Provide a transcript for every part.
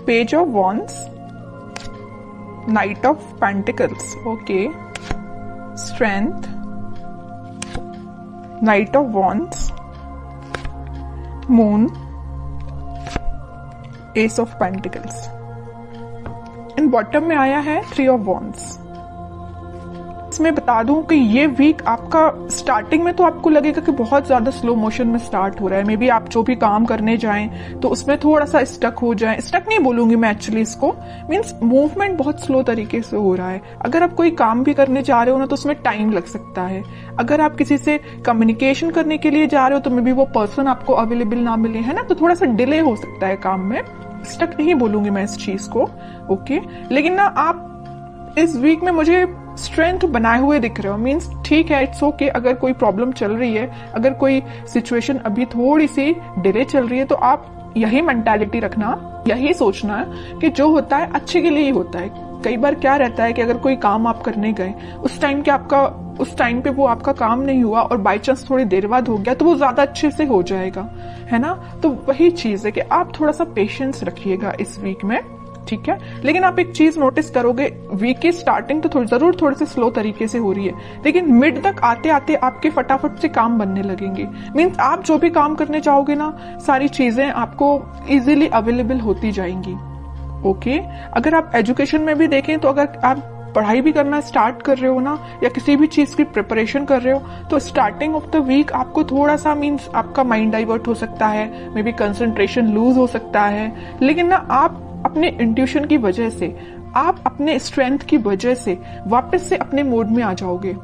Page of wands, night of pentacles, okay, strength, night of wands, moon, S of pentacles. In bottom में आया है three of wands. इसमें बता दूं कि ये वीक आपका स्टार्टिंग में तो आपको लगेगा कि बहुत ज्यादा स्लो मोशन में स्टार्ट हो रहा है। मे बी आप जो भी काम करने जाएं तो उसमें थोड़ा सा स्टक हो जाए। स्टक नहीं बोलूंगी मैं एक्चुअली इसको, मीन्स मूवमेंट बहुत स्लो तरीके से हो रहा है। अगर आप कोई काम भी करने जा रहे हो ना तो उसमें टाइम लग सकता है। अगर आप किसी से कम्युनिकेशन करने के लिए जा रहे हो तो मे बी वो पर्सन आपको अवेलेबल ना मिले, है ना, तो थोड़ा सा डिले हो सकता है काम में। स्टक नहीं बोलूंगी मैं इस चीज को, ओके। लेकिन ना आप इस वीक में मुझे स्ट्रेंथ बनाए हुए दिख रहे हो, मीन्स ठीक है, इट्स ओके। अगर कोई प्रॉब्लम चल रही है, अगर कोई सिचुएशन अभी थोड़ी सी डिले चल रही है, तो आप यही मेंटालिटी रखना, यही सोचना है कि जो होता है अच्छे के लिए ही होता है। कई बार क्या रहता है कि अगर कोई काम आप करने गए, उस टाइम पे वो आपका काम नहीं हुआ और बाई चांस थोड़ी देर बाद हो गया तो वो ज्यादा अच्छे से हो जाएगा, है ना। तो वही चीज है कि आप थोड़ा सा पेशेंस रखिएगा इस वीक में, ठीक है। लेकिन आप एक चीज नोटिस करोगे, वीक की स्टार्टिंग तो जरूर थोड़ी सी स्लो तरीके से हो रही है, लेकिन मिड तक आते आते आपके फटाफट से काम बनने लगेंगे। मीन्स आप जो भी काम करने चाहोगे ना, सारी चीजें आपको इजीली अवेलेबल होती जाएंगी, ओके। अगर आप एजुकेशन में भी देखें तो अगर आप पढ़ाई भी करना स्टार्ट कर रहे हो ना, या किसी भी चीज की प्रिपरेशन कर रहे हो, तो स्टार्टिंग ऑफ द वीक आपको थोड़ा सा मीन्स आपका माइंड डाइवर्ट हो सकता है, मे बी कंसंट्रेशन लूज हो सकता है। लेकिन ना आप अपने इंट्यूशन की वजह से, आप अपने स्ट्रेंथ की वजह से वापस से अपने मोड में आ जाओगे,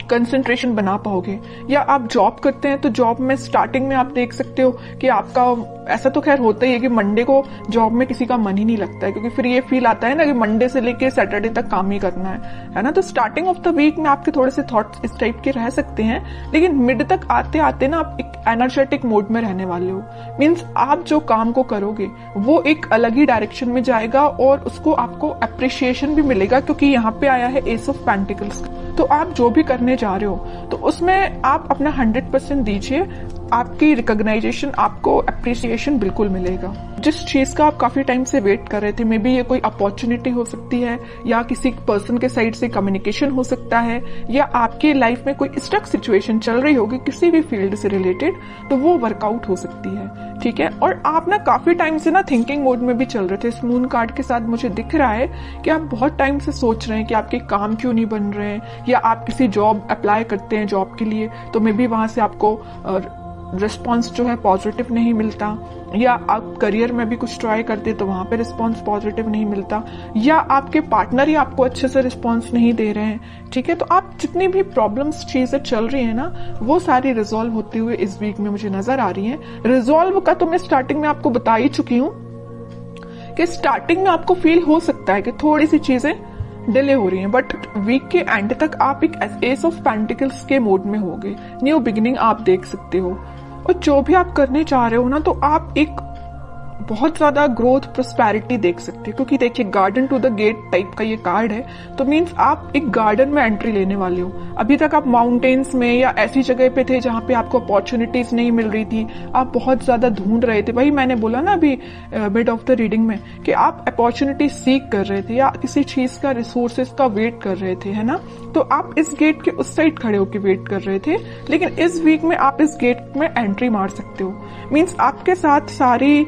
कंसंट्रेशन बना पाओगे। या आप जॉब करते हैं तो जॉब में स्टार्टिंग में आप देख सकते हो कि आपका, ऐसा तो खैर होता ही है कि मंडे को जॉब में किसी का मन ही नहीं लगता है, क्योंकि फिर ये फील आता है ना कि मंडे से लेके सैटरडे तक काम ही करना है ना। तो स्टार्टिंग ऑफ द वीक में आपके थोड़े से थॉट्स इस टाइप के रह सकते हैं, लेकिन मिड तक आते आते ना आप एक एनर्जेटिक मोड में रहने वाले हो। मीन्स आप जो काम को करोगे वो एक अलग ही डायरेक्शन में जाएगा और उसको आपको अप्रिशिएशन भी मिलेगा, क्योंकि यहाँ पे आया है एस ऑफ पेंटिकल्स। तो आप जो भी करने जा रहे हो तो उसमें आप अपना 100% दीजिए, आपकी रिकॉग्नाइजेशन, आपको अप्रिसिएशन बिल्कुल मिलेगा। जिस चीज का आप काफी टाइम से वेट कर रहे थे, मे बी ये कोई अपॉर्चुनिटी हो सकती है, या किसी पर्सन के साइड से कम्युनिकेशन हो सकता है, या आपके लाइफ में कोई स्टक सिचुएशन चल रही होगी किसी भी फील्ड से रिलेटेड, तो वो वर्कआउट हो सकती है, ठीक है। और आप ना काफी टाइम से ना थिंकिंग मोड में भी चल रहे थे। इस मून कार्ड के साथ मुझे दिख रहा है कि आप बहुत टाइम से सोच रहे हैं कि आपके काम क्यों नहीं बन रहे हैं, या आप किसी जॉब अप्लाई करते हैं जॉब के लिए तो मे बी वहां से आपको रिस्पॉन्स जो है पॉजिटिव नहीं मिलता, या आप करियर में भी कुछ ट्राई करते तो वहां पे रिस्पॉन्स पॉजिटिव नहीं मिलता, या आपके पार्टनर ही आपको अच्छे से रिस्पॉन्स नहीं दे रहे हैं, ठीक है। तो आप जितनी भी प्रॉब्लम्स चीजें चल रही है ना, वो सारी रिजॉल्व होते हुए इस वीक में मुझे नजर आ रही है। रिजॉल्व का तो मैं स्टार्टिंग में आपको बता ही चुकी हूँ कि स्टार्टिंग में आपको फील हो सकता है कि थोड़ी सी चीजें डिले हो रही हैं, बट वीक के एंड तक आप एक एस ऑफ पेंटिकल्स के मोड में होगे। न्यू बिगिनिंग आप देख सकते हो, और जो भी आप करने चाह रहे हो ना, तो आप एक बहुत ज्यादा ग्रोथ, प्रोस्पेरिटी देख सकते हो। क्योंकि देखिए, garden to the gate type का ये कार्ड है, तो मीन्स आप एक गार्डन में एंट्री लेने वाले हो। अभी तक आप माउंटेन्स में या ऐसी जगह पे थे जहां पे आपको अपॉर्चुनिटीज नहीं मिल रही थी, आप बहुत ज्यादा ढूंढ रहे थे। वही मैंने बोला ना अभी मिड ऑफ द रीडिंग में कि आप अपॉर्चुनिटी सीक कर रहे थे, या किसी चीज का, रिसोर्सेज का वेट कर रहे थे, है ना। तो आप इस गेट के उस साइड खड़े होकर वेट कर रहे थे, लेकिन इस वीक में आप इस गेट में एंट्री मार सकते हो। मीन्स आपके साथ सारी,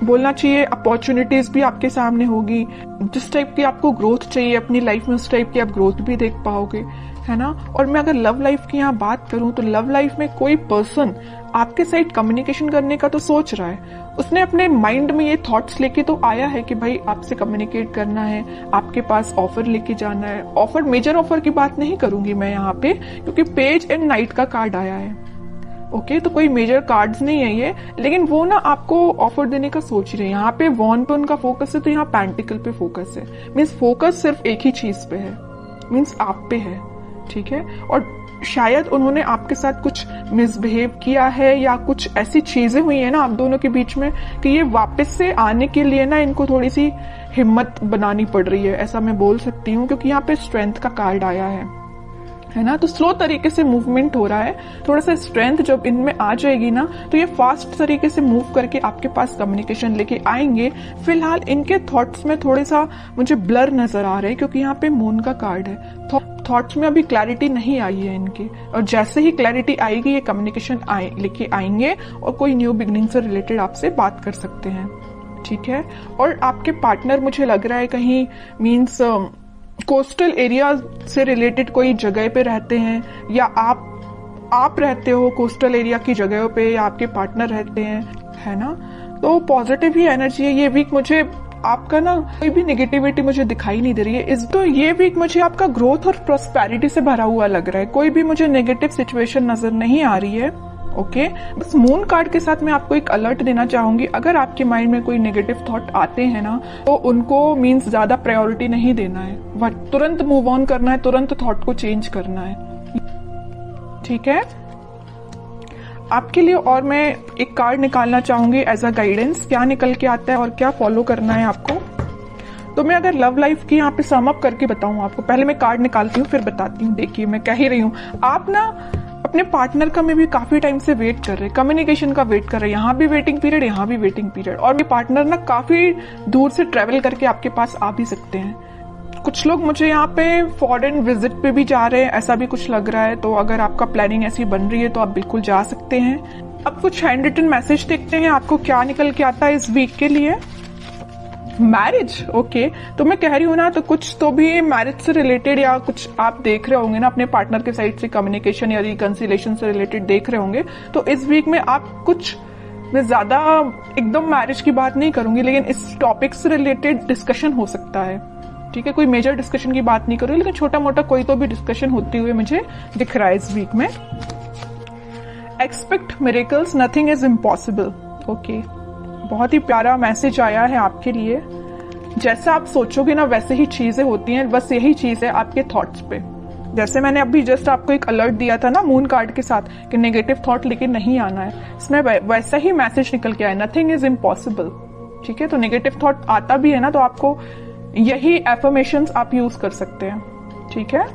बोलना चाहिए, अपॉर्चुनिटीज भी आपके सामने होगी। जिस टाइप की आपको ग्रोथ चाहिए अपनी लाइफ में, उस टाइप की आप ग्रोथ भी देख पाओगे, है ना। और मैं अगर लव लाइफ की यहाँ बात करूं तो लव लाइफ में कोई पर्सन आपके साथ कम्युनिकेशन करने का तो सोच रहा है, उसने अपने माइंड में ये थॉट्स लेके तो आया है कि भाई आपसे कम्युनिकेट करना है, आपके पास ऑफर लेके जाना है। ऑफर, मेजर ऑफर की बात नहीं करूंगी मैं यहाँ पे, क्योंकि पेज एंड नाइट का कार्ड आया है, ओके। तो कोई मेजर कार्ड्स नहीं है ये, लेकिन वो ना आपको ऑफर देने का सोच रहे हैं। यहाँ पे वॉन पे उनका फोकस है, तो यहाँ पेंटिकल पे फोकस है। मीन्स फोकस सिर्फ एक ही चीज पे है, मीन्स आप पे है, ठीक है। और शायद उन्होंने आपके साथ कुछ मिसबिहेव किया है, या कुछ ऐसी चीजें हुई है ना आप दोनों के बीच में कि ये वापस से आने के लिए ना इनको थोड़ी सी हिम्मत बनानी पड़ रही है, ऐसा मैं बोल सकती हूँ। क्योंकि यहाँ पे स्ट्रेंथ का कार्ड आया है है ना। तो स्लो तरीके से मूवमेंट हो रहा है, थोड़ा सा स्ट्रेंथ जब इनमें आ जाएगी ना तो ये फास्ट तरीके से मूव करके आपके पास कम्युनिकेशन लेके आएंगे। फिलहाल इनके थॉट्स में थोड़े सा मुझे ब्लर नजर आ रहे हैं, क्योंकि यहाँ पे मून का कार्ड है। थॉट्स में अभी क्लैरिटी नहीं आई है इनके, और जैसे ही क्लैरिटी आएगी ये कम्युनिकेशन लेके आएंगे और कोई न्यू बिगनिंग से रिलेटेड आपसे बात कर सकते हैं, ठीक है। और आपके पार्टनर मुझे लग रहा है कहीं मीन्स कोस्टल एरिया से रिलेटेड कोई जगह पे रहते हैं, या आप रहते हो कोस्टल एरिया की जगहों पे, या आपके पार्टनर रहते हैं, है ना। तो पॉजिटिव ही एनर्जी है ये वीक। मुझे आपका ना कोई भी नेगेटिविटी मुझे दिखाई नहीं दे रही है। तो ये वीक मुझे आपका ग्रोथ और प्रॉस्पेरिटी से भरा हुआ लग रहा है। कोई भी मुझे नेगेटिव सिचुएशन नजर नहीं आ रही है। ओके, बस मून कार्ड के साथ मैं आपको एक अलर्ट देना चाहूंगी, अगर आपके माइंड में कोई नेगेटिव थॉट आते हैं ना तो उनको मीन्स ज्यादा प्रायोरिटी नहीं देना है, तुरंत मूव ऑन करना है, तुरंत थॉट को चेंज करना है, ठीक है। आपके लिए और मैं एक कार्ड निकालना चाहूंगी एज अ गाइडेंस, क्या निकल के आता है और क्या फॉलो करना है आपको। तो मैं अगर लव लाइफ की यहाँ पे सम अप करके बताऊं आपको, पहले मैं कार्ड निकालती हूँ फिर बताती हूँ। देखिए मैं कह ही रही हूँ, आप ना अपने पार्टनर का में भी काफी टाइम से वेट कर रहे हैं, कम्युनिकेशन का वेट कर रहे हैं, यहाँ भी वेटिंग पीरियड, यहाँ भी वेटिंग पीरियड, और ये पार्टनर ना काफी दूर से ट्रेवल करके आपके पास आ भी सकते हैं। कुछ लोग मुझे यहाँ पे फॉरेन विजिट पे भी जा रहे हैं, ऐसा भी कुछ लग रहा है। तो अगर आपका प्लानिंग ऐसी बन रही है तो आप बिल्कुल जा सकते हैं। अब कुछ हैंड रिटन मैसेज देखते हैं आपको क्या निकल के आता है इस वीक के लिए। Marriage, okay. तो मैं कह रही हूँ ना, तो कुछ तो भी मैरिज से रिलेटेड या कुछ आप देख रहे होंगे ना, अपने पार्टनर के साइड से कम्युनिकेशन या रिकंसिलेशन से रिलेटेड देख रहे होंगे। तो इस वीक में आप कुछ, मैं ज्यादा एकदम मैरिज की बात नहीं करूंगी, लेकिन इस टॉपिक से रिलेटेड डिस्कशन हो सकता है, ठीक है। कोई मेजर डिस्कशन की बात नहीं करूंगी, लेकिन छोटा मोटा कोई तो भी डिस्कशन होती हुई मुझे दिख रहा है इस वीक में। Expect miracles, nothing is impossible, okay. बहुत ही प्यारा मैसेज आया है आपके लिए। जैसा आप सोचोगे ना वैसे ही चीजें होती हैं, बस यही चीज है आपके थॉट्स पे। जैसे मैंने अभी जस्ट आपको एक अलर्ट दिया था ना मून कार्ड के साथ कि नेगेटिव थॉट लेके नहीं आना है, इसमें वैसा ही मैसेज निकल के आया, नथिंग इज इम्पॉसिबल, ठीक है। तो नेगेटिव थॉट आता भी है ना तो आपको यही एफर्मेशंस आप यूज कर सकते हैं, ठीक है।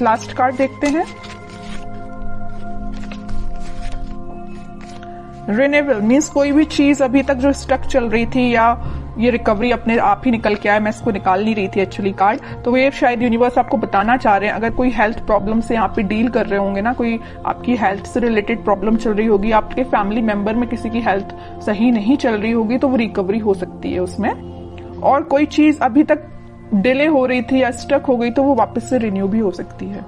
लास्ट कार्ड देखते हैं, रिन्यूअल मीन्स कोई भी चीज अभी तक जो स्टक चल रही थी या ये रिकवरी अपने आप ही निकल के आया, मैं इसको निकाल नहीं रही थी एक्चुअली कार्ड, तो ये शायद यूनिवर्स आपको बताना चाह रहे हैं। अगर कोई हेल्थ प्रॉब्लम से यहाँ पे डील कर रहे होंगे ना, कोई आपकी हेल्थ से रिलेटेड प्रॉब्लम चल रही होगी, आपके फैमिली मेंबर में किसी की हेल्थ सही नहीं चल रही होगी, तो वो रिकवरी हो सकती है उसमें। और कोई चीज अभी तक डिले हो रही थी या स्टक हो गई तो वो वापस से रिन्यू भी हो सकती है।